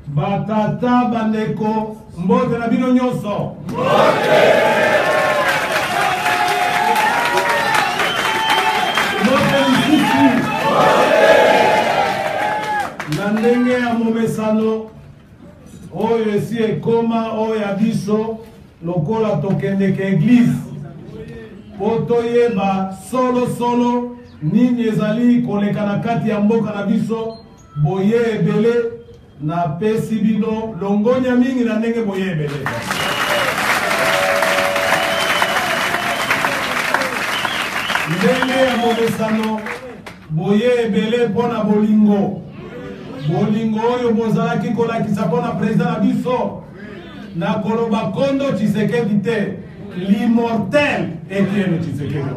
Batata bandeko mbote na bino nyonso mbote lisusu na ndenge ya momesano oyo esi ekoma oyo ya biso lokola tokendeke eglise po toyeba solo nini ezali koleka na kati ya mboka na biso boye ebele na pesi bino longonya mingi na ndenge boye ebele ndenge ya momesano boye ebele mpona bolingo oyo bozalaki kolakisa mpona président na biso na koloba kondo Tshisekedi te l'immortel Etienne Tshisekedi.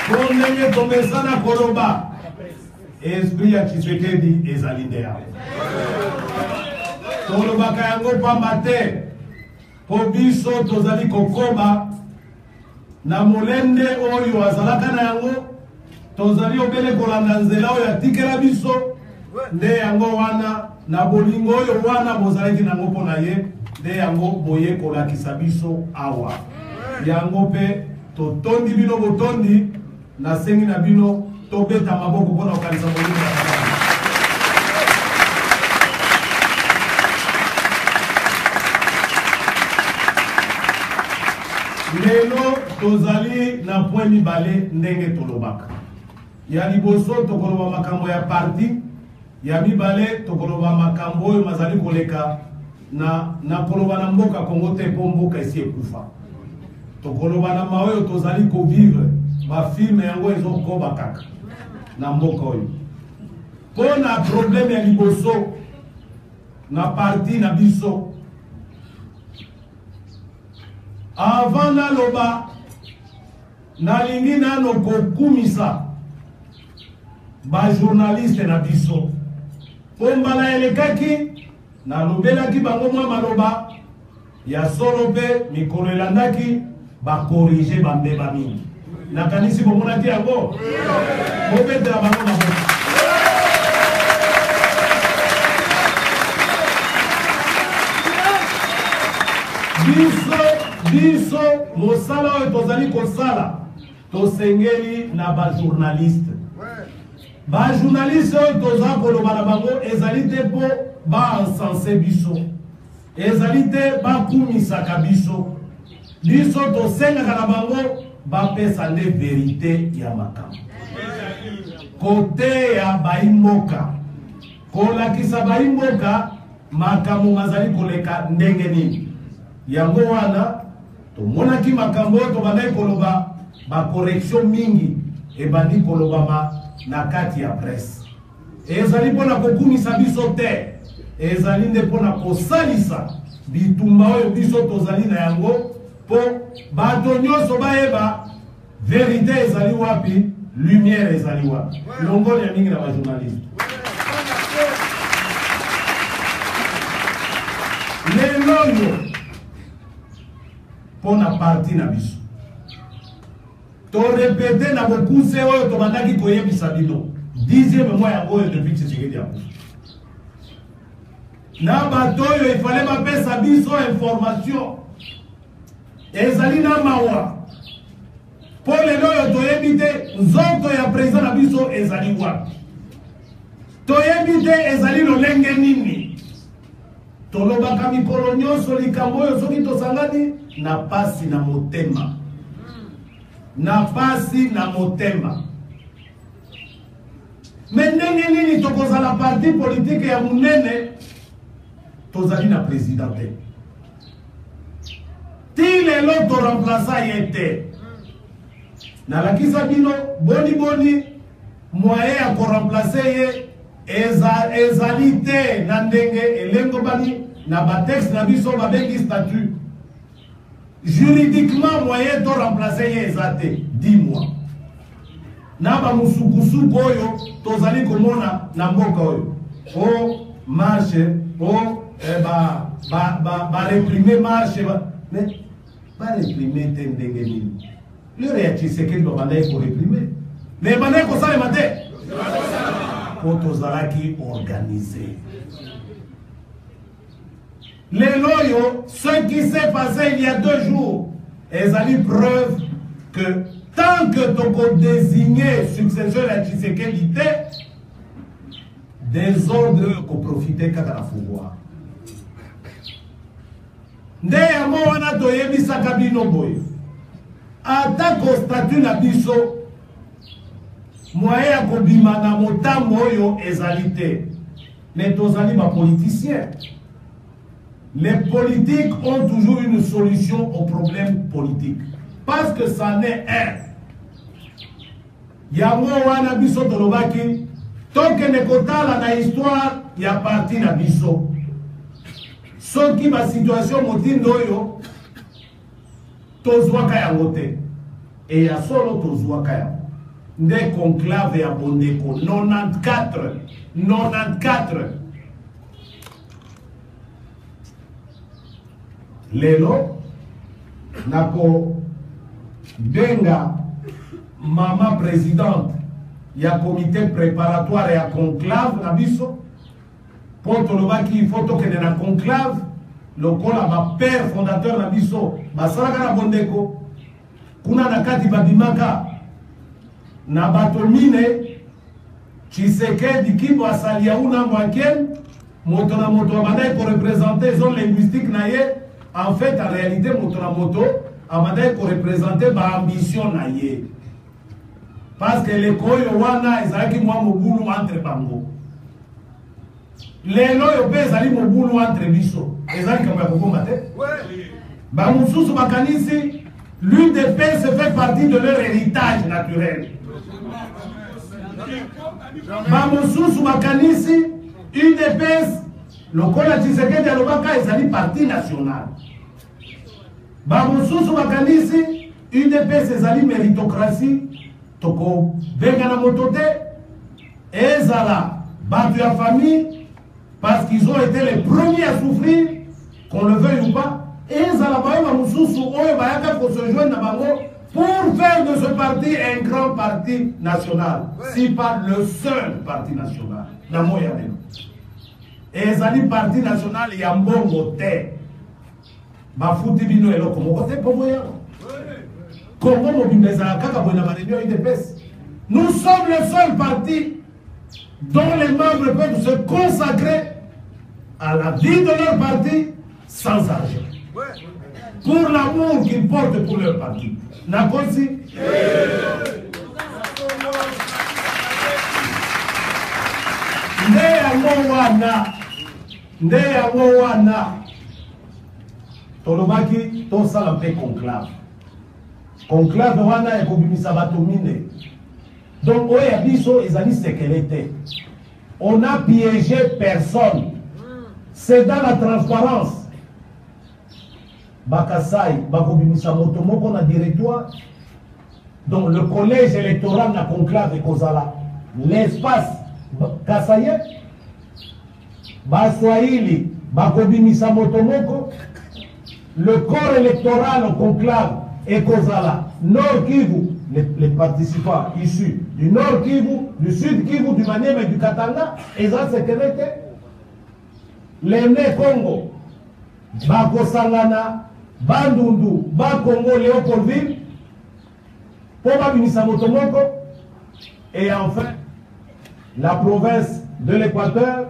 Po ndenge tomesana koloba esprit ya Tshisekedi ezali nde awa tolobaka yango pamba te po biso tozali kokoba na molende oyo azalaka na yango tozali obele kolanda nzela oyo atikela biso nde yango wana na bolingo oyo wana bozalaki nango mpo na ye nde yango boye kolakisa biso awa yango mpe totondi bino botondi nasengi na bino tobeta maboko mpona kokanisa bolingo ya lelo tozali na point mibale ndenge tolobaka ya liboso tokoloba makambo ya parti ya mibale tokoloba makambo oyo mazali koleka na koloba na mboka Kongo te po mboka esi ekufa tokoloba na maoyo tozali kovivre bafilme yango ezokoba kaka na mboka oyo mpo na probleme ya liboso na parti na biso avant naloba nalingi nano kokumisa bajournaliste na biso po mbala elekaki nalobelaki bango mwa maloba ya solo mpe mikolo elandaki bakorige bambeba mingi nakanisi bomonaki yango bobetela bango na boka biso mosala oyo tozali kosala tosengeli na bajournaliste oyo tozala koloba na bango ezali te mpo baensense biso ezali te bakumisaka biso tosengaka na bango bapesa nde verite ya makambo kote ya baimboka kolakisa baimboka makambo mazali koleka ndenge nini yango wana tomonaki makambo oyo tobandaki koloba bakorrection mingi ebandi kolobama na kati ya presse ezali mpona kokumisa biso te ezali nde mpona kosalisa bitumba oyo biso tozali na yango mpo bato nyonso bayeba verite ezali wapi lumière ezali wapi longoli ya mingi na bajournaliste leloyo pona parti na biso torepete na bokuse oyo tobandaki koyebisa bino 10e mois yango oyo depuis Tshisekedi ya kufa na bato oyo efale bapesa biso information ezali na mawa po lelo oyo toyebi te nzoto ya président na biso ezali wapi toyebi te ezali lolenge nini tolobaka mikolo nyonso likambo oyo soki tosangani na pasi na motema me ndenge nini tokozala parti politike ya munene tozali na président te ti lelo toremplaça ye te nalakisa bino boni moyen ya koremplace ye ezali te na ndenge elengobani na batexte na biso babengi statut juridiquement moyen to remplacer ye eza te 10 mois na bamusukusuku oyo tozali komona na mboka oyo o marche o bareprime marche bareprime te ndenge nini lero ya Tshisekedi babandaki koreprime Mais bandeko kosalema te po tozalaki organisé. Les loyaux, ce qui s'est passé il y a 2 jours, ils ont eu preuve que tant que tu désigné successeur à Tshisekedi, des ordres qu'on profitait qu'à la pouvoir. Nde ya mo wana toyebisaka bino boye atako statut na biso moyen ya kobima na motambo oyo ezali te. Mais tozali ba politiciens. Les politiques ont toujours une solution aux problèmes politiques. Parce que ça n'est un. Yango wana biso tolobaki tokende kotala na histoire ya parti na biso. Soki ba situation motindo oyo tozwaka yango te. Et ya solo tozwaka yango. Nde conclave ya bondeko 94. Lelo nako benga mama présidente ya comité préparatoire ya conclave na biso po tolobaki il faut tokende na conclave lokola ba père fondateur na biso basalaka na bondeko kuna na kati babimaka na bato mine Tshisekedi Kibo asalia una mwaken moto na moto abandai ko représenter zone linguistique na ye. En fait, en réalité, Motonamoto a représenté ma ambition. Parce que les Koyowana, ils ont moi mon boulot entre Bango. Les Loyo, ils ont mon boulot entre Bisso. Ils ont dit l'UDPS fait partie de leur héritage naturel. Bamoussousou Makanisi, UDPS, le Kola Tshisekedi Alobaka, ils ont dit parti national. Bamoussousou Makanisi, UDPS, ils ont dit méritocratie. Toko, Bengana Motote, Ezala, battu la famille, parce qu'ils ont été les premiers à souffrir, qu'on le veuille ou pas. Ezala, Bamoussousou, Oyabaka, pour se joindre à Bango, pour faire de ce parti un grand parti national. Si pas le seul parti national. Et ezali parti national ya mbongo te bafuti bino eloko moko te po moya Congo mobimeza kaka boina ba réunion UDPS. Nous sommes le seul parti dont les membres peuvent se consacrer à la vie de leur parti sans argent. Pour l'amour qu'ils portent pour leur parti. Nakosi nde yango wana tolobaki tosala mpe conclave. Conclave wana ekobimisa bato mine. Donc oyo ya biso ezali sekele te. On a piégé personne. C'est dans la transparence. Bakasai bakobimisa moto moko na directoire. Donc le collège électoral na conclave ekozala l'espace Kasaye Baswahili bakobimisa moto moko. Le corps électoral au conclave ekozala Nord Kivu, les participants issus du Nord Kivu, du Sud Kivu, du Maniema et du Katanga, et ça c'est que les Congo bakosangana Bandundu, Bakongo, Léopoldville, Poma Binisamotomoko, et enfin la province de l'Équateur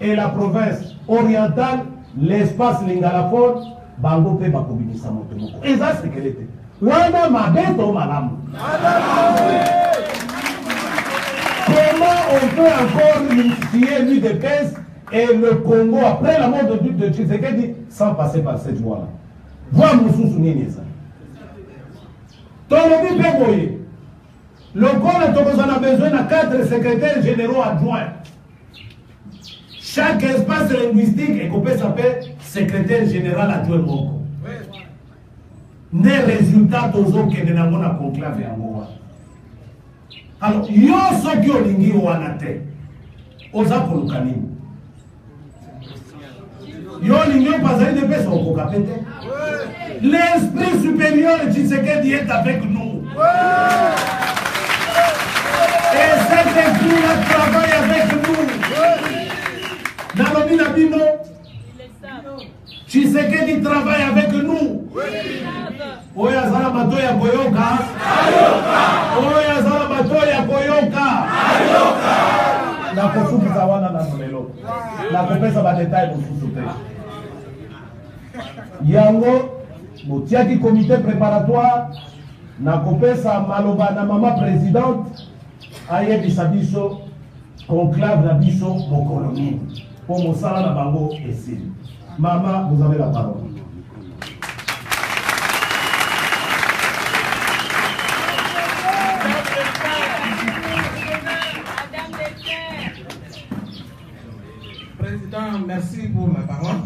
et la province orientale, l'espace lingalaphone, Bango pe Bakobinisamotomoko. Et ça c'est qu'elle était. Wana Mabeto Malamu. Comment on peut encore unifier l'UDPS et le Congo après la mort de Tshisekedi sans passer par cette voie-là? Voir Moussou Nini ça. Tolobi Peboye. Le Congo a besoin de 4 secrétaires généraux adjoints. Chaque espace linguistique est coupé s'appelle secrétaire général adjoint Moko. Les résultats aux autres qui n'ont pas conclave en Goa. Alors, yo ce qui ont lingi ou anate, osa kolukanini. Yo lingi pas aller de personne au capete. L'esprit supérieur de Tshisekedi est avec nous. Balobi Nabino. Tshisekedi travaille avec nous. Oya zala bato ya koyoka. Oya zala bato ya koyoka. Na kofukiza wana na lelo. Na kopesa ba détail mosusu te. Yango botiaki comité préparatoire na kopesa maloba na mama présidente ayebisa biso conclave na biso mokolo nini po mosala na bango esili. Maman, vous avez la parole. Président, merci pour la parole.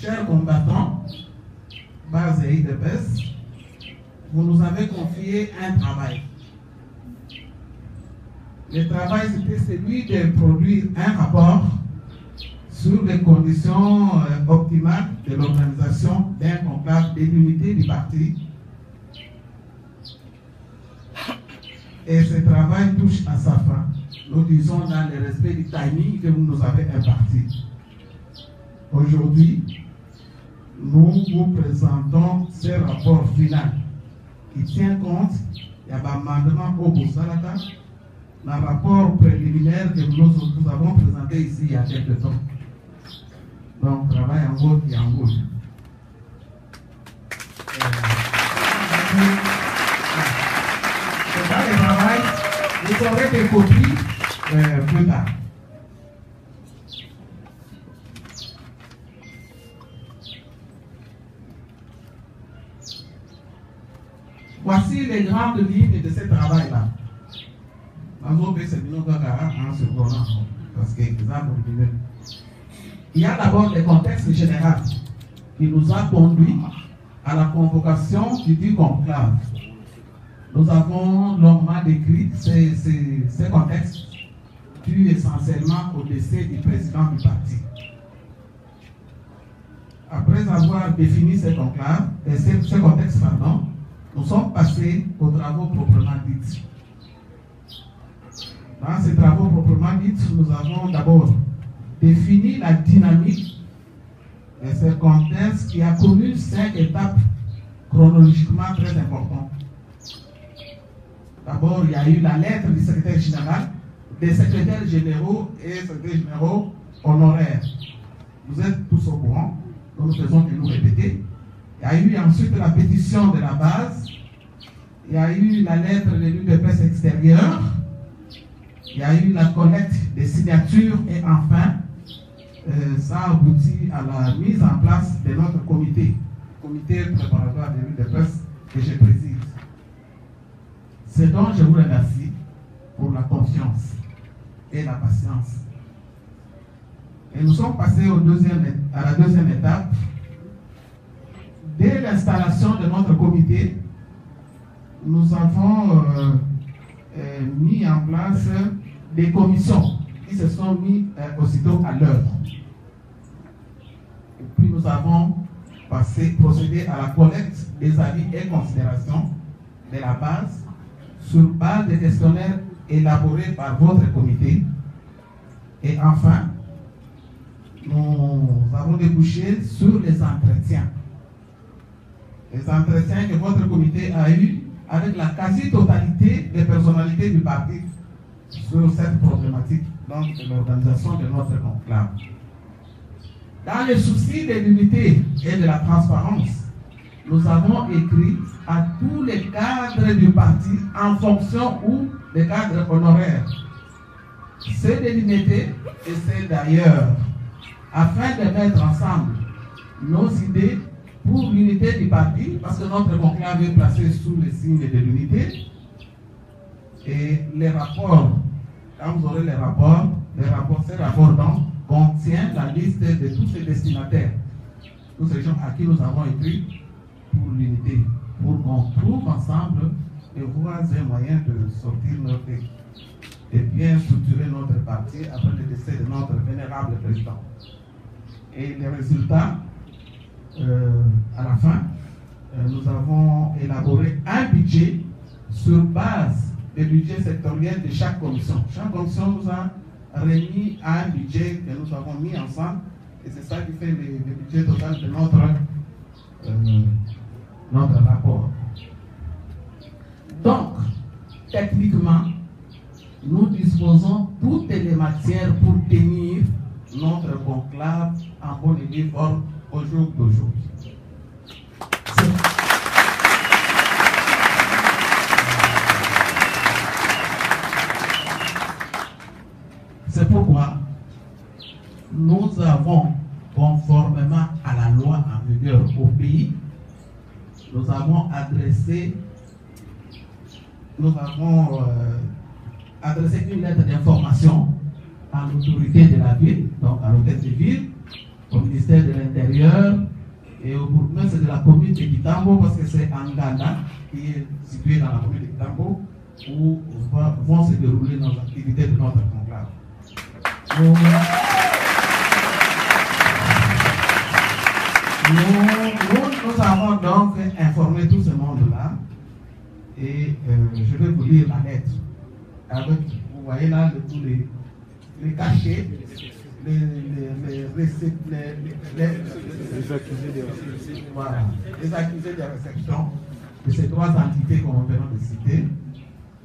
Chers combattants, base et IDPS, vous nous avez confié un travail. Le travail, c'était celui de produire un rapport sur les conditions optimales de l'organisation d'un conclave de l'unité du parti. Et ce travail touche à sa fin. Nous disons dans le respect du timing que vous nous avez imparti. Aujourd'hui, nous vous présentons ce rapport final qui tient compte de l'amendement au Boussalata, le rapport préliminaire que nous avons présenté ici il y a quelques temps. Donc, travail en gros et en gauche. C'est ça le travail. Vous aurez des copies plus tard. Voici les grandes lignes de ce travail-là. Il y a d'abord le contexte général qui nous a conduit à la convocation du conclave. Nous avons longuement décrit ce contexte dû essentiellement au décès du président du parti. Après avoir défini ce conclave, ce contexte, nous sommes passés aux travaux proprement dits. Dans ces travaux proprement dits, nous avons d'abord défini la dynamique de ce contexte qui a connu 5 étapes chronologiquement très importantes. D'abord, il y a eu la lettre du secrétaire général, des secrétaires généraux et secrétaires généraux honoraires. Vous êtes tous au courant, nous ne faisons que nous répéter. Il y a eu ensuite la pétition de la base, il y a eu la lettre de l'UDPS extérieure, il y a eu la collecte des signatures et enfin, ça a abouti à la mise en place de notre comité préparatoire de l'UDPS que je préside. C'est donc je vous remercie pour la confiance et la patience. Et nous sommes passés à la deuxième étape. Dès l'installation de notre comité, nous avons mis en place des commissions qui se sont mises aussitôt à l'œuvre. Et puis nous avons procédé à la collecte des avis et considérations de la base sur base des questionnaires élaborés par votre comité. Et enfin, nous avons débouché sur les entretiens. Les entretiens que votre comité a eus avec la quasi-totalité des personnalités du parti sur cette problématique donc, de l'organisation de notre conclave. Dans le souci de l'unité et de la transparence, nous avons écrit à tous les cadres du parti en fonction ou des cadres honoraires. C'est délimité et c'est d'ailleurs afin de mettre ensemble nos idées pour l'unité du parti, parce que notre conclave est placé sous le signe de l'unité. Et les rapports, quand vous aurez ces rapports donc contient la liste de tous ces destinataires, tous ces gens à qui nous avons écrit pour l'unité, pour qu'on trouve ensemble les voies et moyens de sortir notre et bien structurer notre parti après le décès de notre vénérable président. Et les résultats, à la fin, nous avons élaboré un budget sur base le budget sectoriel de chaque commission. Chaque commission nous a remis un budget que nous avons mis ensemble et c'est ça qui fait le budget total de notre rapport. Donc, techniquement, nous disposons toutes les matières pour tenir notre conclave en bonne et due forme au jour d'aujourd'hui. C'est pourquoi nous avons, conformément à la loi en vigueur au pays, nous avons adressé une lettre d'information à l'autorité de la ville, donc à l'hôtel de ville, au ministère de l'Intérieur et au bourgmestre de la commune de Kitambo, parce que c'est Anganda qui est situé dans la commune de Kitambo où vont se dérouler nos activités de notre conclave. Nous avons donc informé tout ce monde-là et je vais vous lire la lettre. Avec, vous voyez là tous les cachets, les accusés de réception de ces trois entités qu'on venons de citer,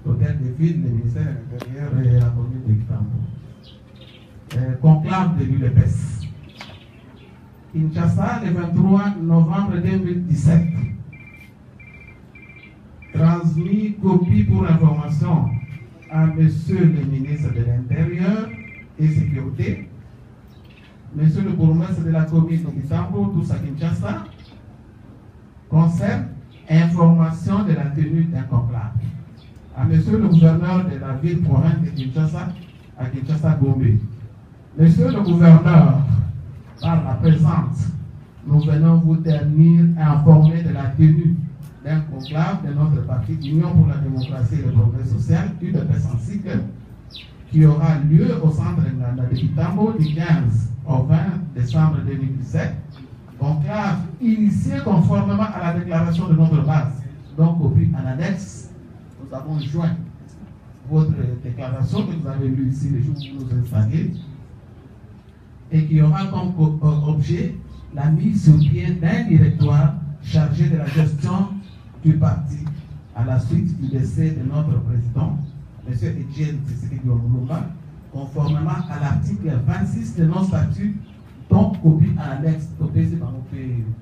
l'hôtel de ville, le ministère de l'Intérieur et la commune de Kitambo. Conclave de l'ULEPES. Kinshasa, le 23 novembre 2017. Transmis copie pour information à Monsieur le ministre de l'Intérieur et Sécurité, Monsieur le bourgmestre de la commune de Kitambo, tous à Kinshasa, concerne information de la tenue d'un conclave. À Monsieur le gouverneur de la ville-province de Kinshasa, à Kinshasa-Gombe. Monsieur le gouverneur, par la présente, nous venons vous tenir informer de la tenue d'un conclave de notre parti Union pour la démocratie et le progrès social, UDPS en cycle, qui aura lieu au centre de Kitambo du 15 au 20 décembre 2017. Conclave initié conformément à la déclaration de notre base. Donc, au plus en annexe, nous avons joint votre déclaration que vous avez lue ici le jour où vous nous installez, et qui aura comme objet la mise sur pied d'un directoire chargé de la gestion du parti à la suite du décès de notre président, M. Etienne Tshisekedi Lumumba, conformément à l'article 26 de nos statuts, dont copie à l'annexe au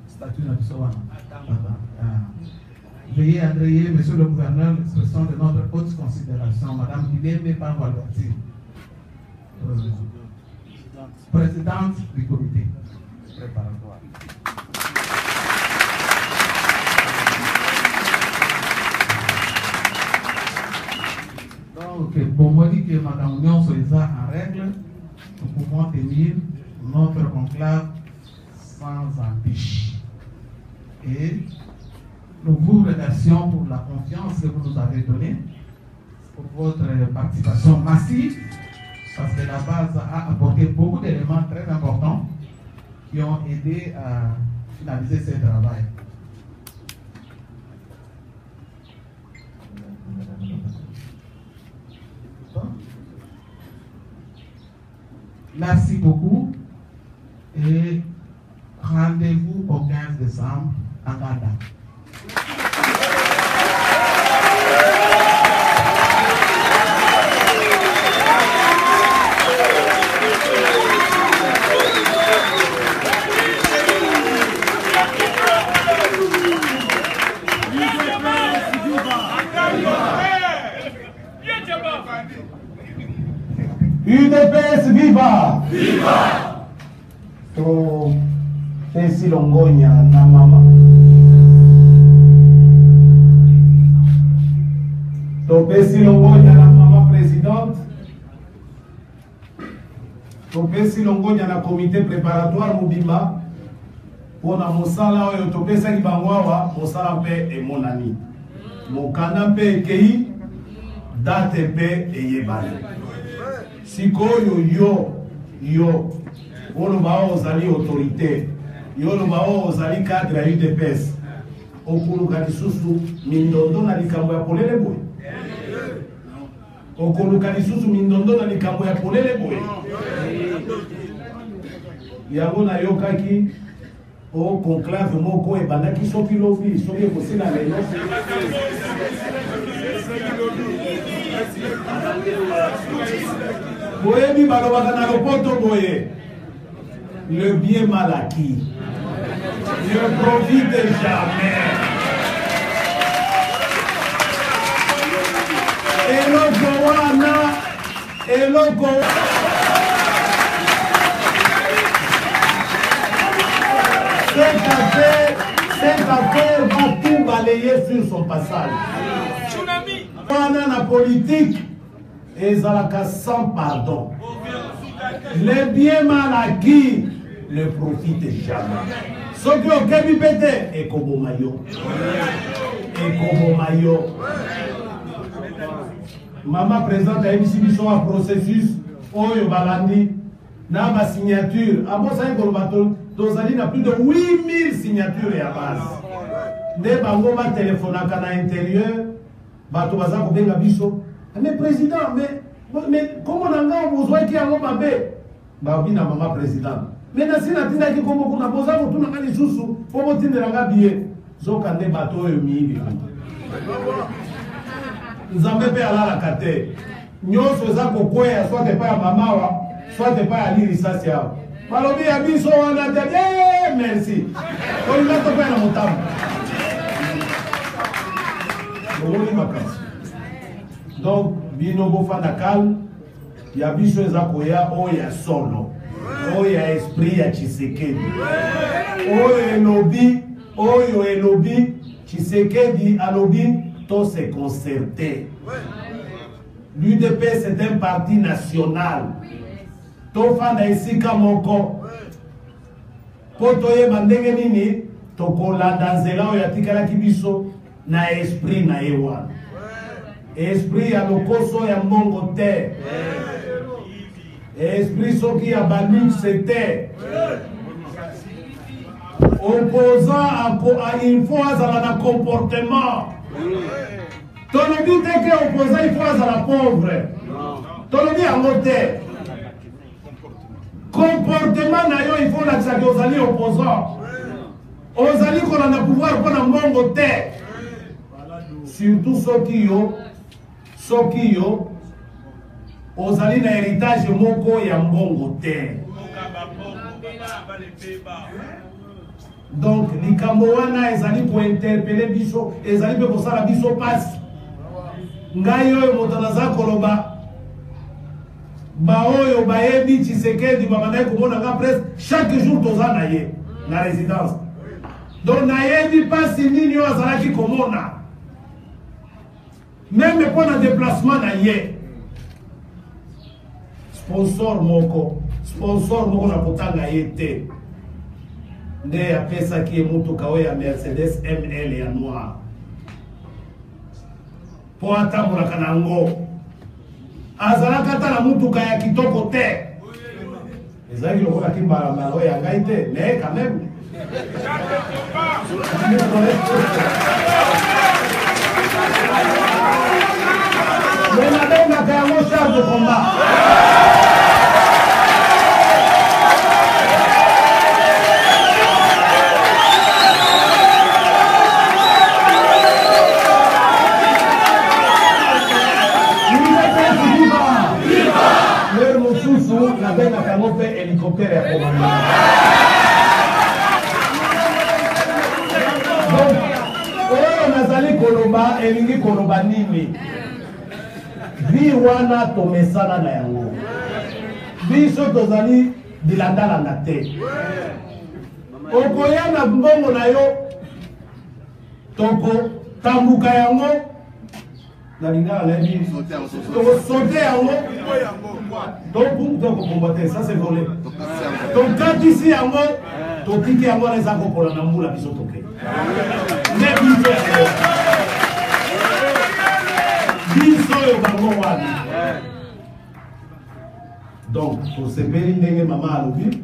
statut national. Veuillez adresser, Monsieur le gouverneur, l'expression de notre haute considération, Madame Guillemé Parvalverti, présidente du comité préparatoire. Donc, pour moi dire que Madame Union soit en règle, nous pouvons tenir notre conclave sans embûche. Et nous vous remercions pour la confiance que vous nous avez donnée, pour votre participation massive, parce que la base a apporté beaucoup d'éléments très importants qui ont aidé à finaliser ce travail. Merci beaucoup et rendez-vous au 15 décembre à Ganda. UDPS viva! Viva! To pesi longonya na mama. To pesi longonya na mama présidente. To pesi longonya na comité préparatoire mobimba. Pona mosala oyo to pesa ki bangwawa mosala pe e monani. Mokanda pe kei date pe e yebale. Sikoyo yo ono bao ozali autorité yo ono bao ozali cadre ya UDPS okuluka lisusu mindondo na likambo ya polele boye okoluka lisusu mindondo na likambo ya polele boye yango nayokaki o conclave moko ebandaki soki lobi soki ekosila lelo boyebi balobaka na lopoto boye le bien mal acquis ne profite jamais. Eloko cette affaire va tout balayer sur son passage. Pendant la politique, ezalaka sans pardon. Le bien mal acquis ne profite jamais. Ce qui est au Kébipété, et Kobomayo. Maman présente à exhibition un processus, Oyo Balandi, na ma signature. À bon, ça y est, Dozali n'a plus de 8000 signatures à base. Dès bango ma téléphone à l'intérieur, bato baza ko benga biso. Mais président, mais comment on a besoin qu'il y a un babé? Bah oui, na maman président. Mais na sina tinda ki kombo kuna boza ko tuna kali susu, po tindela nga billet. Zoka nde bato yo mingi. Nzambe pe alala kate. Nyoso za kokwea soit pas ya mamawa, soit pas ya lirisasi yao. Malobi ya biso wana te merci. Ko ngato pe na motambo. Boni makasi. Donc bino bofanda calme. Ya biso eza koya oya solo. Oya esprit ya Tshisekedi. Oyo elobi Tshisekedi alobi to se concerter. L'UDP c'est un parti national. To fanda esika moko. Poto ye bandenge nini to kolanda nzela oyo atikala kibiso na esprit na ewa. Esprit ya lokoso ya mbongo te. Esprit soki ya baluk c'était. Opposant il faut avoir un comportement. Tolobi teke opposant il faut avoir pauvre. Tolobi a moté. Comportement na yo il faut la tchaki ozali opposant. Ozali qu'on a pouvoir pour la mongo te. Surtout soki yo ozali na héritage moko ya mbongo te. Donc likambo wana ezali ko interpeller biso, ezali pe kosala biso passe. Ngai oyo moto naza koloba ba oyo bayebi Tshisekedi babandai komona nga presse chaque jour toza na ye na résidence. Donc nayebi passe nini oyo azalaki komona. Même pour le déplacement na ye. Sponsor moko na potanga ye te. Nde ya pesa ki mutuka oya Mercedes ML ya noir. Po atambola kanango. Azala kata na mutuka ya kitoko te. Ezali lokola kimbala malo ya ngai te, mais quand même. Mais la donne a fait un char de combat. Hélicoptère à commandement. Donc, oyo nazali koloba elingi koloba nini? Vi wana tomesana na yango. Biso tozali dilandalanda te. Okoya na mbongo na yo toko tambuka yango na lingala lebi toko sote yango ça c'est volé. Donc quand ici yango tokiki yango les akopola na mbula biso toke. Donc pour se périr maman alobi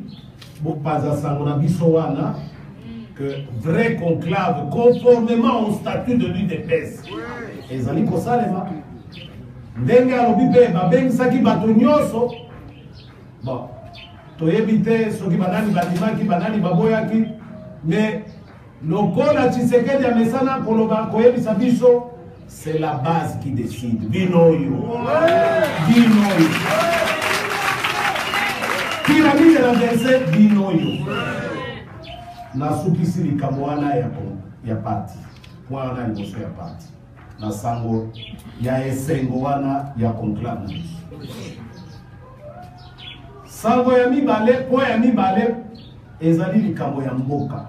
bon pas à sangona biso wana que vrai conclave conformément au statut de l'UDPS. Ezali kosalema ndenge alobi mpe babengisaki bato nyonso bon toyebi te soki banani bandimaki banani baboyaki mais lokola Tshisekedi amesana koloba koyebisa biso c'est la base qui décide bino oyo bino oyo pyramide renversée bino oyo nasukisi likambo wana ya parti point wana liboso ya parti na sango ya esengo wana ya conclave sango ya mibale point ya mibale ezali likambo ya mboka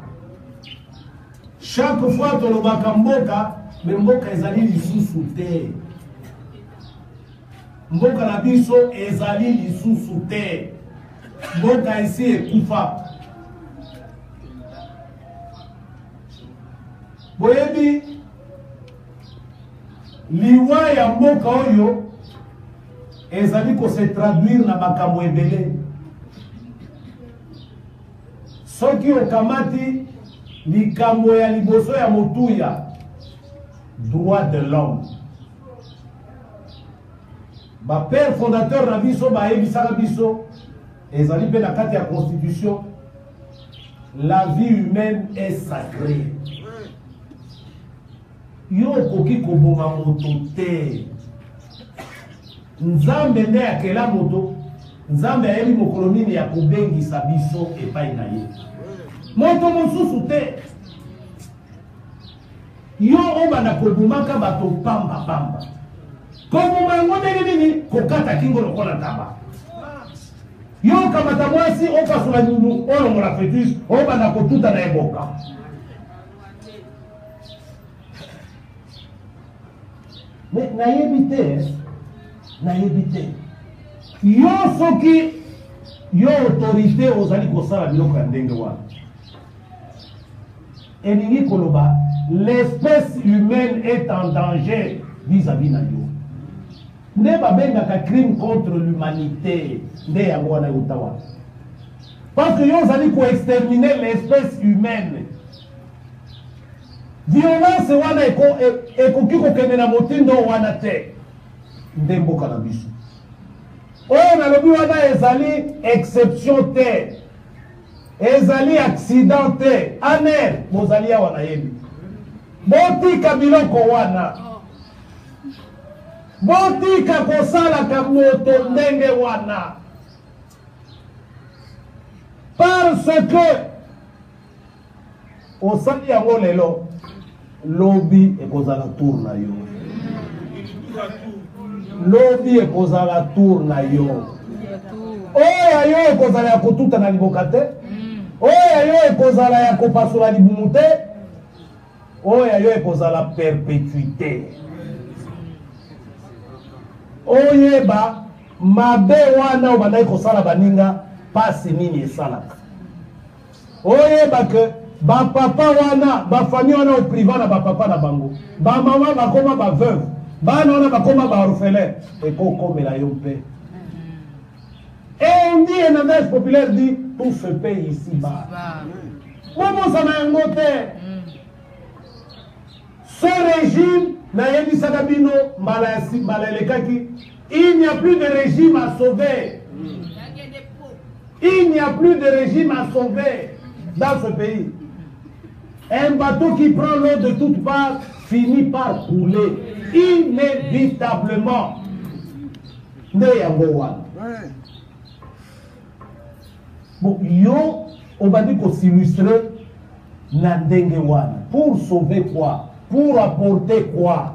chaque fois tolobaka mboka me mboka ezali lisusu te mboka na biso ezali lisusu te mboka esi ekufa boyebi liwa ya mboka oyo ezali kose traduire na makambo ebele soki okamati likambo ya liboso ya motuya droit de l'homme bapère fondateur na biso bayebisaka biso ezali mpe na kati ya constitution la vie humaine est sacrée yo okoki koboma moto te nzambe nde akela moto nzambe ayebi mokolo nini ya kobengisa biso epai na ye moto mosusu te yo obanda kobomaka bato pamba koboma yango ndenge nini kokata kingo lokola ntaba yo kamata mwasi opasula nyumu olongola fetus obanda kotuta na eboka nayebi te yo soki yo autorité ozali kosala biloko ya ndenge wana elingi koloba l'espèce humaine est en danger vis-à-vis na yo nde babengaka crime contre l'humanité nde yango wana euta wana parce que yo ozali koexterminer l'espèce humaine violence wana ekoki kokende na motindo wana te nde mboka na biso oyo nalobi wana ezali exception te ezali accident te aner bozali awa nayebi botika biloko wana botika kosalaka moto ndenge wana parce que osali yango lelo lobi ekozala tour na yo lobi ekozala tour na yo oyo yo ekozala ya kotuta na liboka te oyo yo ekozala ya kopasula libumu te oyo yo ekozala perpétuité oyeba mabe wana obandaki kosala baninga pasi nini esalaka oyeba ke bapapa wana bafamille wana opriva na bapapa na bango bamama bakoma baveuve bana wana bakoma baorphelin ekokomela yo mpe et on dit un langage populaire dit tout se paye ici-bas bomosana yango te ce régime nayebisaka bino mbala elekaki il n'y a plus de régime à sauver il n'y a plus de régime à sauver dans ce pays. Un bateau qui prend l'eau de toutes parts finit par couler inévitablement. Bon, yo, on va dire qu'on s'illustrer na ndenge wana. Pour sauver quoi? Pour apporter quoi?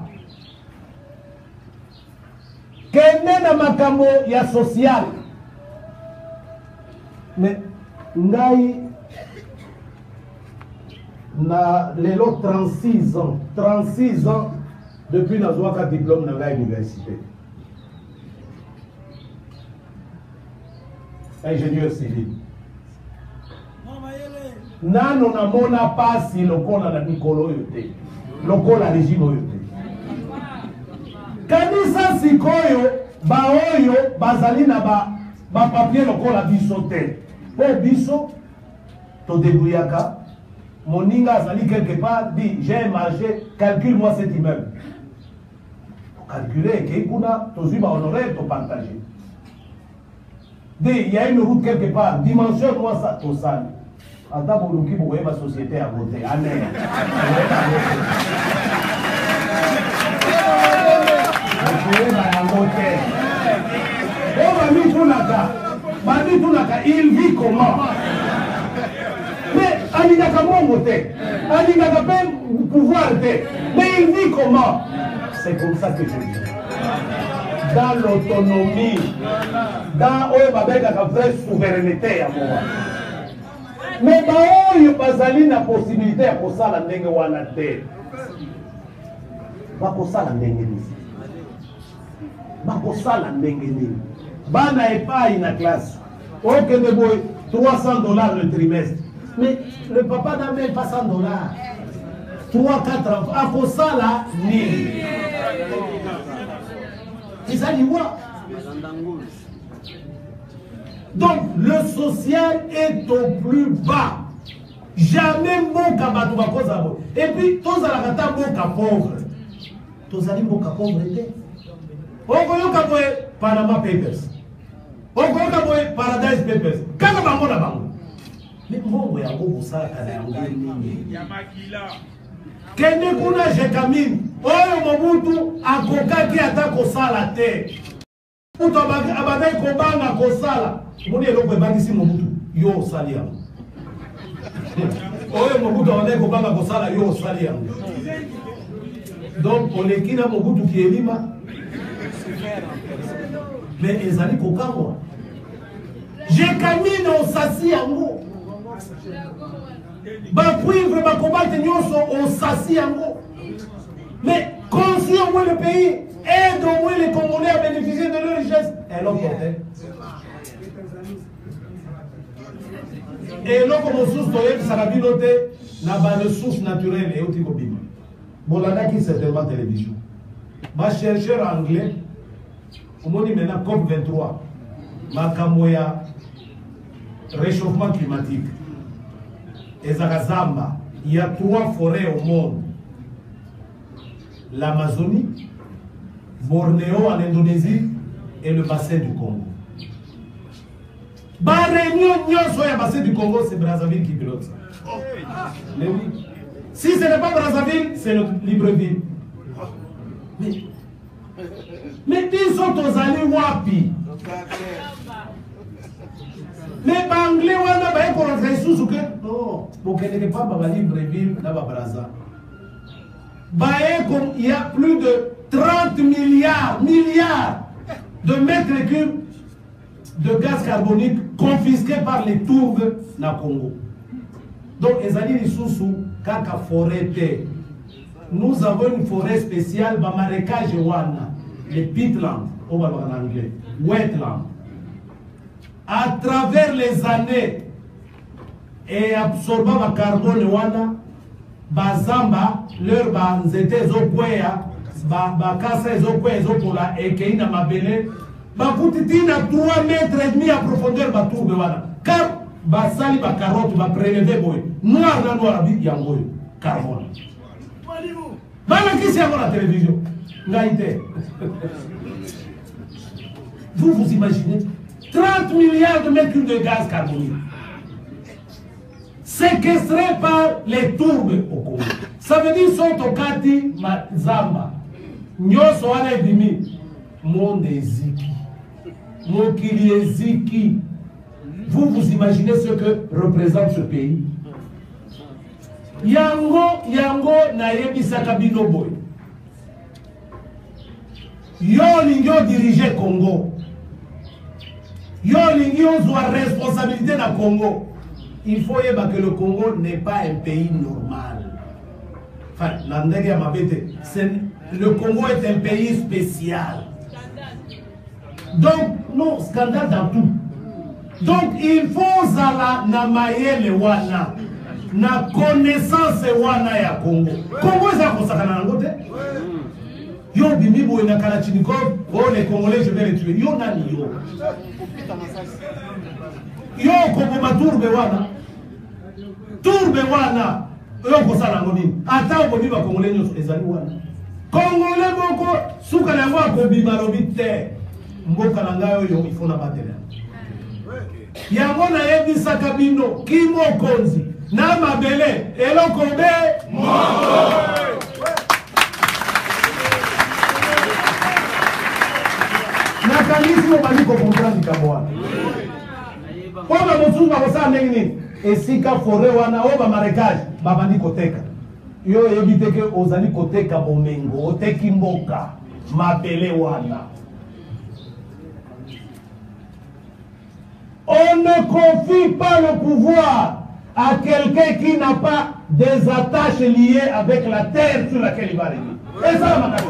Kende na makambo ya social. Mais ngai na lelo 36 ans depuis nazwaka diplôme na ngai université ingénieur civil nano namona pasi lokola na mikolo oyo te lokola régime oyo te kanisa sikoyo baoyo bazali na bapapier lokola biso te po biso todebuyaka moninga azali quelque part dit j'ai un marché calcule-moi cet immeuble calculer que kuna tozui ba honorer to partager. Il y a une route quelque part, dimensionne-moi ça, tout ça. Attends, pour nous qui vous voyez ma société à voter. Amen. Il vit comment? Mais Alingaka bon voter. Alingaka même pouvoir voter. Mais il vit comment? C'est comme ça que je dis. Dans l'autonomie, dans la vraie souveraineté à moi. Mais il y a la possibilité de faire la ndenge wana te. Bakosala ndenge nini? Bakosala ndenge nini? Bana epai na classe. Ok, mais boy, $300 le trimestre. Mais le papa n'a même pas $100. 3-4 enfants. Akosala nini? Ça dit quoi? Donc le social est au plus bas. Jamais mon kabatou va cause à vous. Et puis tous à la kata mon pauvre. Tous allez mon pauvreté. On connaît Panama Papers. On connaît Paradise Papers. Quand on va mon avant. Mais mon voyage au ça Kende kuna jekamine oyo mobutu akokaki ata kosala te mutu abandai kobanga kosala moni eloko ebangisi mobutu yo osali yango oyo mobutu abandai kobanga kosala yo osali yango donc oleki na mobutu kielima mais ezali kokangwa jekamine osasi yango Bapuivre, Bakobate, Nyoso, on s'assit en gros. Mais construire au moins le pays, aide au moins les Congolais à bénéficier de leur richesse. Et l'homme portait. Et l'homme comme source de ça n'a noté, n'a pas de source naturelle et autre copine. Bon, là, qui c'est tellement télévision. Ma chercheur anglais, au monde maintenant COP23, ma Kamoya, réchauffement climatique. Et Zagazamba, il y a 3 forêts au monde. L'Amazonie, Bornéo en Indonésie et le bassin du Congo. La réunion du bassin du Congo, c'est Brazzaville qui pilote ça. Mais oui. Si ce n'est pas Brazzaville, c'est Libreville. Mais ils sont aux allées Wapi. Mais les Anglais, non, pour qu'elle n'ait pas Libreville, il y a plus de 30 milliards de mètres cubes de gaz carbonique confisqués par les tourbes na Congo. Donc, kaka forêt. Nous avons une forêt spéciale, marécage wana, les peatlands, en anglais, wetlands. À travers les années, et absorbant le carbone wana, bazamba, leur banzete zokwea, bakasa zokwea zokola, et keina mabele, bakutitina 3,5 mètres à profondeur batourbe wana. Car basali ba carotte ba prélever boy, noir na noir bi yangoy, carbone. Bana qui c'est à la télévision? Ngaïté. Vous imaginez 30 milliards de mètres cubes de gaz carbonique séquestrés par les tourbes au Congo. Ça veut dire sont au Kati Mazamba. Nyoso wana edimi. Monde eziki. Mokili eziki. Vous imaginez ce que représente ce pays? Yango na yebisaka bino boy. Yo lingyo diriger Congo. Yo lingyo zwa responsabilité na Congo. Il faut que le Congo n'est pas un pays normal. Enfin, le Congo est un pays spécial. Donc, non, scandale dans tout. Donc, il faut zala na mayele wana. Na connaissance wana ya Congo. Congo est un sakana nangote. Yo bimi bo na Kalachnikov, oh les Congolais je vais les tuer. Yo nani yo. Yo Congo maturbe wana. Tourbe wana. Yo ko sala ngoni. Ata ngoni ba Congolais nyo ezali wana. Congolais boko Souka na moi kobima lobi te. Mboka na ngai oyo il faut na batela. Yango na yebisaka bino kimo konzi na mabele eloko be moko. Nakanisi obali ko comprendre kabwa. Kwa mosunga kosa nini? Esika forêt wana oba marekage babandi koteka. Yo yebite ke ozali koteka bomengo, oteki mboka mabele wana. On ne confie pas le pouvoir à quelqu'un qui n'a pas des attaches liées avec la terre sur laquelle il va régner. Et ça, la makate.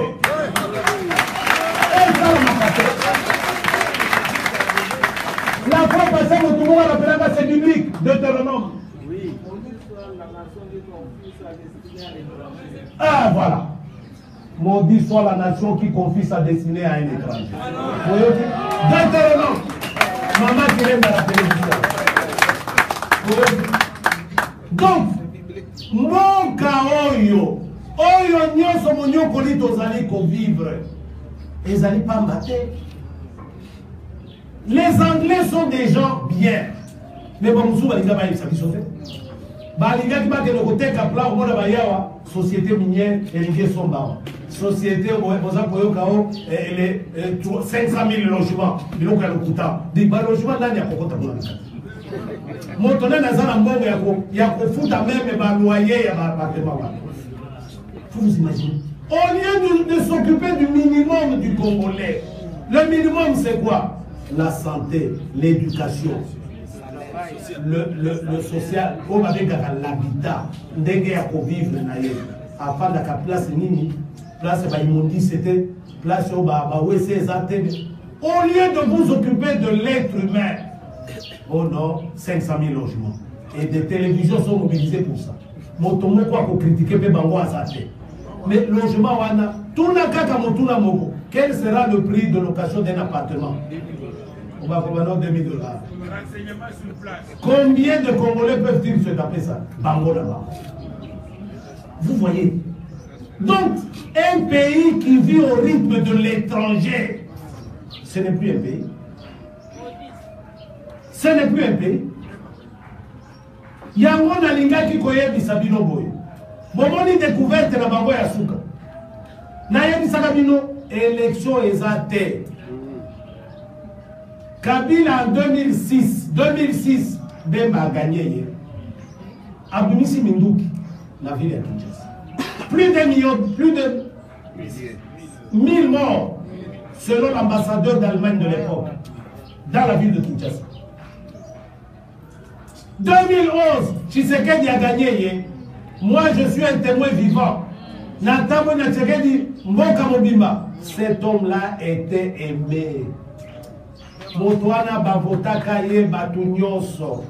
Et ça, la makate. La fois passée, tout le monde rappelle c'est biblique, Deutéronome. Oui. Ah, voilà. Maudit soit la nation qui confie sa destinée à un étranger. Deutéronome. Maman qui aime dans la télévision. Donc, mon kaoyo, oyo nyonso monyo kolito zali ko vivre. Ils n'allaient pas mater. Les Anglais sont des gens bien. Mais bon, nous sommes les ça qui sont faits. Baliga qui va te le côté capla au monde bayawa société minière et les sont bas. Société au Kao les 500 000 logements. Ils ont le coûta. Des logements là il y a pas de problème. Mon tonnerre n'a pas de problème. Il y a qu'on fout à même loyer et appartement. Vous imaginez? Au lieu de s'occuper du minimum du Congolais, le minimum c'est quoi? La santé, l'éducation, le social, on va dire l'habitat, ndenge ya ko vivre na ye. Afin de la place nini, place ba immondicité, place au ba wese ezate. Au lieu de vous occuper de l'être humain, oh non, 500 000 logements. Et des télévisions sont mobilisées pour ça. Motomo quoi ko critiquer pe bango azate. Mais logement wana, tout na kaka motuna moko. Quel sera le prix de location d'un appartement? On va prendre 2000 $. Combien de Congolais peuvent-ils se taper ça? Bango là-bas. Vous voyez? Donc, un pays qui vit au rythme de l'étranger, ce n'est plus un pays. Ce n'est plus un pays. Yango na linga ki koyebi sabino boy. Momoni découverte na bango ya suka. Na yebi sakabino élection ezate. Kabila en 2006, Bemba a gagné. Abunisi Minduki, la ville de Kinshasa. Plus de 1000 morts, selon l'ambassadeur d'Allemagne de l'époque, dans la ville de Kinshasa. 2011, Tshisekedi a gagné. Moi, je suis un témoin vivant. Natamo Tshisekedi, Mboka Mobimba. Cet homme-là était aimé. Motoana bavotaka ye batu nyonso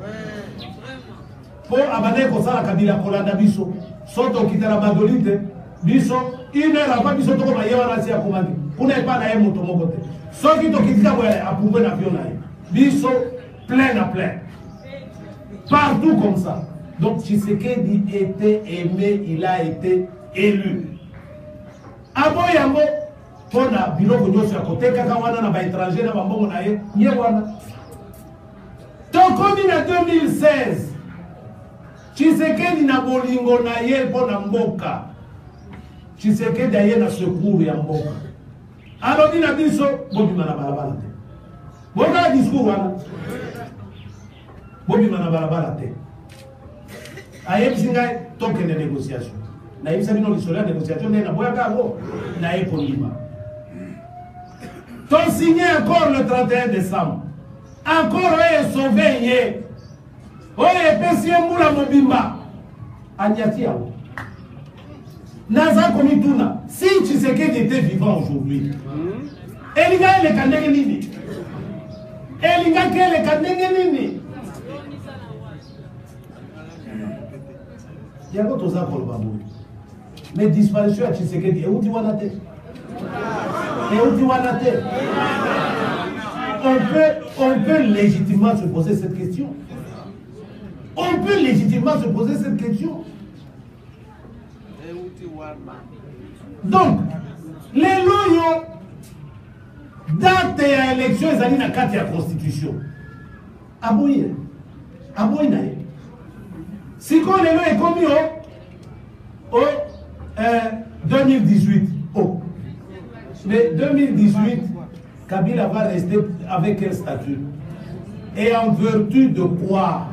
po abane kosala kabila kolanda biso soto kitala badolite biso une heure avant biso toko bayewa na si akomandi kuna epa na ye moto moko te soki to kitika boya apungwe na avion na ye biso plein à plein partout comme ça. Donc Tshisekedi était aimé, il a été élu. Aboyango pour na biloko nyonso ya koteka wana na ba étranger na bambongo na ye ye wana. Tokomi na 2016 Tshisekedi na bolingo na ye pour na mboka. Tshisekedi aye na secours ya mboka. Alobi na biso bobima na balabala te. Boka discours wana. Bobima na balabala te. Aye bisinga toke na négociation. Na yebisa bino lisolo ya négociation na boya kango na ye kolima. T'ont signé encore le 31 décembre. Encore eux sauvé. Oye pesi mbula mobimba. Anyati yao. Naza komituna. Si Tshisekedi était vivant aujourd'hui. Elinga le kanenge nini? Elinga ke le kanenge nini? Yango toza koloba boye. Mais disparition à Tshisekedi. Et où tu vas la tête? Et où tu vas la tête? On peut légitimement se poser cette question. On peut légitimement se poser cette question. Donc, Les loyaux, date ya élection, ils allaient dans la carte de la constitution. Aboye. Aboye nae. Si qu'on est là, commis au 2018. Oh. Mais 2018, Kabila va rester avec quel statut? Et en vertu de quoi?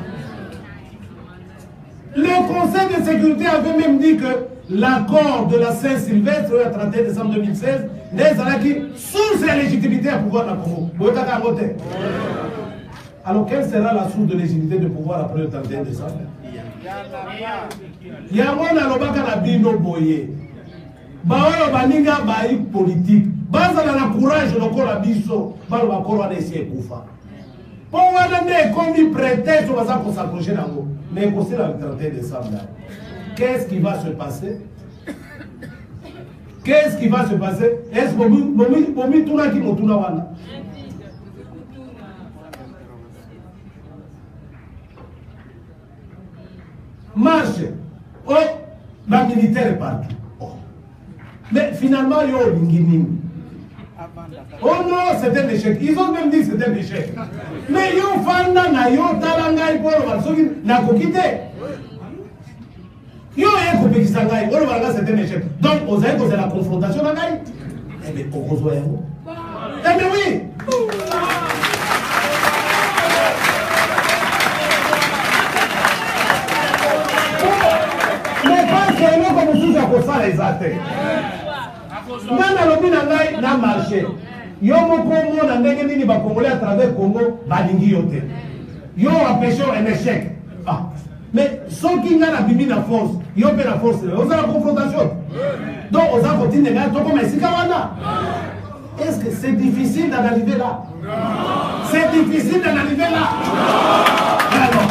Le Conseil de sécurité avait même dit que l'accord de la Saint-Sylvestre, le 31 décembre 2016, n'est qui source de légitimité à pouvoir la Congo. Alors, quelle sera la source de légitimité de pouvoir après le 31 décembre? Il y a un alobaka na bino boye. Baoyo baninga baï politique. Baza na courage lokola biso. Balo bakoro na essayer kufa. Pour wana ne comme prétexte on va s'accrocher nango. Mais c'est le 31 décembre. Qu'est-ce qui va se passer? Qu'est-ce qui va se passer? Est-ce que Bomi Touna qui Motuna wana? Marche. Oh, la militaire est partout. Oh. Mais finalement, il y a un Lingini. Oh non, c'est un échec. Ils ont même dit que c'est un échec. Mais il y a un fanda, il y a un talanga, il y a un talanga. Yo est coupé qui s'engaille, on va c'est un échec. Donc, vous avez posé la confrontation dans la eh bien, on reçoit un mot. Eh bien, oui! Mais pas seulement comme sous à ça les athées. Dans la lobby n'a marché. Yo mon Congo, dans le Nini va Congolais à travers Congo, Balingi Yote. Yo a pêché un échec. Ah. Mais ceux qui ont la force, ils ont la force. Ils ont la confrontation. Donc, ils ont continué à comme est-ce que c'est difficile d'en arriver là? C'est difficile d'en arriver là. Alors.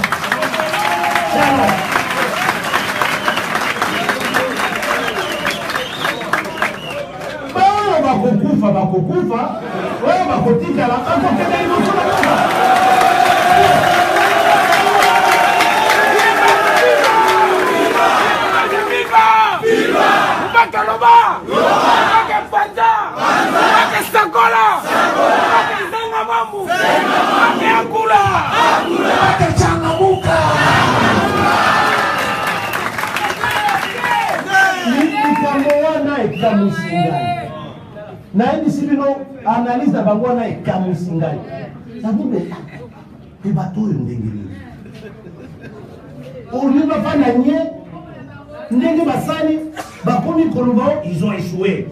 On va kokufa. On va kotika là. Naïdi Sibino analyse la bagouana et Kamusingai. Ça vous met des bateaux ndengeli. Au lieu de faire la nier, ndenge basani, bakomi kolobao, ils ont échoué.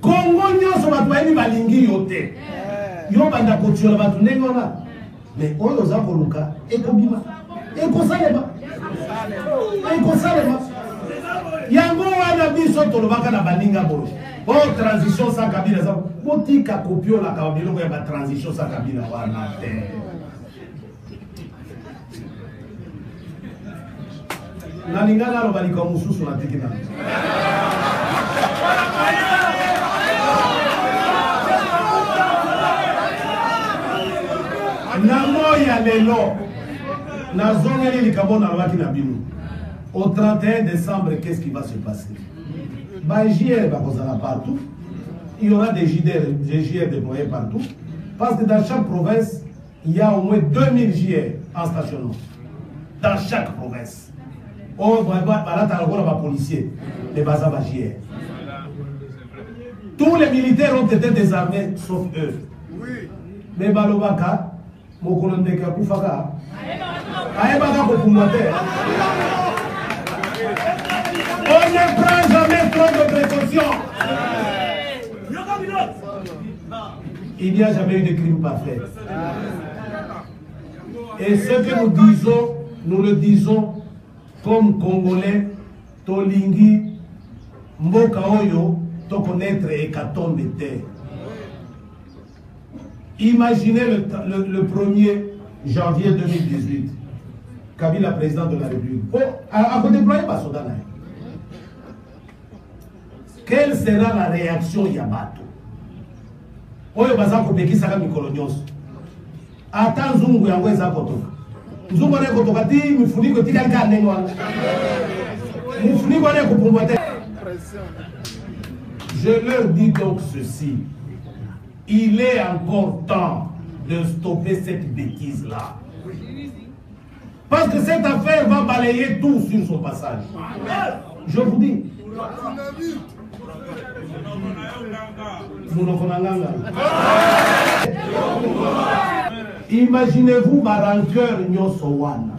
Congo nyoso batwaini balingi yote. Yo banda kotiola batu ndenge wana. Mais oyo za koluka ekobima. Ekosalema. Yango wana biso tolobaka na baninga boye. Oh, transition sans Kabila. Botika kopio la Kabila, il y a une transition sans Kabila. Nalingana lo balika mususu na tikina. Namoya lelo. Na zone li likabona lwaki na binu. Au 31 décembre, qu'est-ce qui va se passer? JR va partout. Il y aura des JR déployés partout. Parce que dans chaque province, il y a au moins 2000 JR en stationnement. Dans chaque province. Oh, les policiers, les bazars JR. Tous les militaires ont été désarmés, sauf eux. Mais Balobaka, mon colonel Kapoufaka, Aébaka Kokumate. On ne prend jamais trop de précautions. Il n'y a jamais eu de crime parfait. Et ce que nous disons, nous le disons comme Congolais, Tolingi, Mboka Oyo, to connaître hécatombe terre. Imaginez le 1er janvier 2018, Kabila, président de la République. Oh, à côté déployer pas Sodan. Quelle sera la réaction Yabato? Oyo bazako pekisa mikolo nyonso. Ata nzungu yango ezakotoka. Nzungu ane kotoka ti mifuniko tika ndenge wana. Mifuniko ane kupumbwa te. Je leur dis donc ceci. Il est encore temps de stopper cette bêtise-là. Parce que cette affaire va balayer tout sur son passage. Je vous dis. Imaginez-vous ma rancœur Nyosowana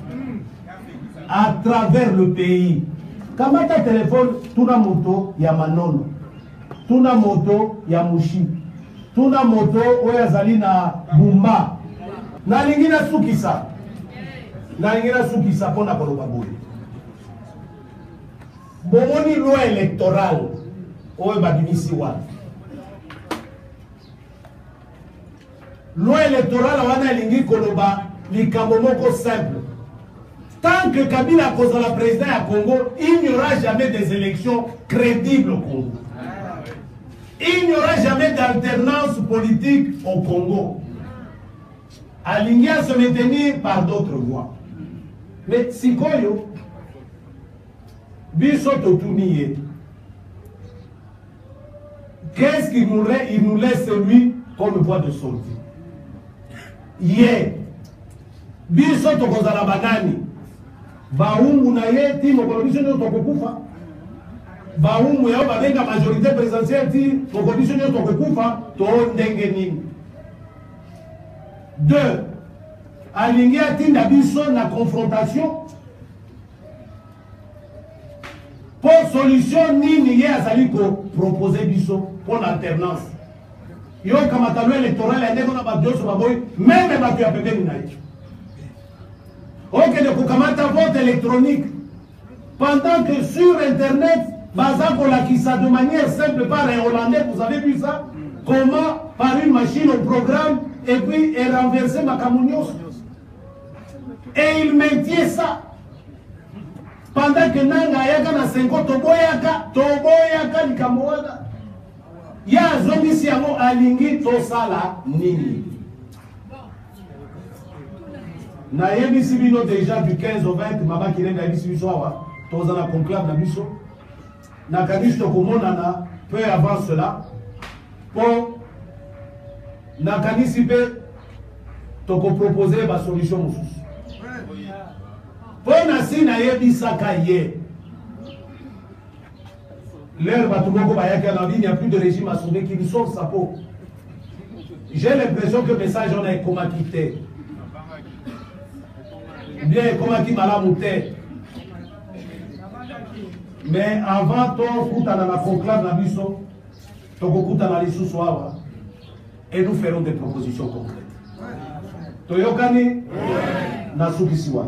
à travers le pays. Kamata téléphone, tuna moto ya Manono, tuna moto ya Mushi, tuna moto oyazali na Bumba, na lingina sukisa, pona koloba boye. Bomoni loi électorale oyo babimisi wana. Loi électorale wana lingi koloba likambo moko simple. Tant que Kabila cause la président à Congo, il n'y aura jamais des élections crédibles au Congo. Il n'y aura jamais d'alternance politique au Congo. Aligné à se maintenir par d'autres voies. Mais si Koyo, Biso Totuniye, qu'est-ce qu'il nous laisse lui comme voie de sortie? Hier, Biso Tokozala Banani. Baumbu na ye ti mokobiso nyo tokokufa. Baumbu yao babenga majorité présidentielle ti mokobiso nyo tokokufa to ndenge nini. 2. Alingi atinda biso na confrontation. Pour solution nini ye azali ko proposer biso pour l'alternance. Yo kamata loi électorale ya ndeko na badioso baboy même batu ya pembeni na ye. Ok, de Kukamata vote électronique. Pendant que sur Internet, Bazako l'a qui ça de manière simple par un Hollandais, vous avez vu ça? Comment, par une machine au programme, et puis est renversé Makamounios. Et il maintient ça. Pendant que Nanga Yaka na Senko, Toboyaka, Nikamoada. Ya Zombie Siamo Alingi, Tosala, Nini. Na yebisi bino déjà du 15 au 20 mama kirenga yebisi biso awa toza na conclave na biso na kanisi tokomonana peu avant cela pour na kanisi pe tokoproposer ba solution mosusu pour na si na yebisaka ye l'air bato moko bayaki na vie, il n'y a plus de régime à sauver qui nous sauve sa peau. J'ai l'impression que le message on a comment quitté. Bien, comment qui m'a la monté. Mais avant, tu as la conclave la biso, tu as les sous-soirs, et nous ferons des propositions concrètes. Toyokani, Nasuki Siwa.